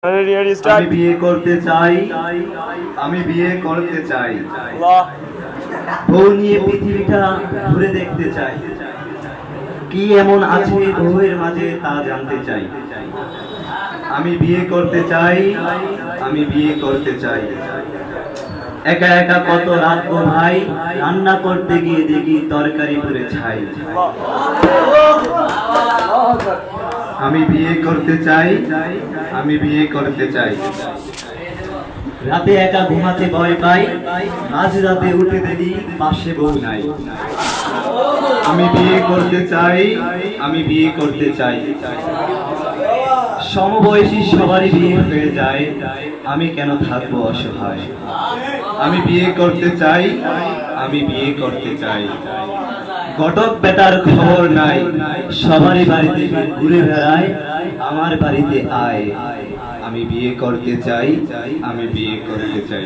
আমি বিয়ে করতে চাই, আমি বিয়ে করতে চাই, বউ নিয়ে পৃথিবীটা ঘুরে দেখতে চাই, কি এমন আছে বউয়ের মাঝে তা জানতে চাই। আমি বিয়ে করতে চাই, আমি বিয়ে করতে চাই। একা একা কত রাখবো ভাই, রান্না করতে গিয়ে দেখি তরকারি পুড়ে ছাই। আমি বিয়ে করতে চাই, আমি বিয়ে করতে চাই। রাতে একা ঘুমাতে ভয় পাই, আজ রাতে উঠে দেখি পাশে বউ নাই। আমি বিয়ে করতে চাই, আমি বিয়ে করতে চাই। সমবয়সী সবারই বিয়ে হয়ে যায়, আমি কেন থাকবো অসহায়। আমি বিয়ে করতে চাই, আমি বিয়ে করতে চাই। ঘটক বেটার খবর নাই, সবারই বাড়িতে ঘুরে বেড়ায়, আমার বাড়িতে আয়। আমি বিয়ে করতে চাই, আমি বিয়ে করতে চাই।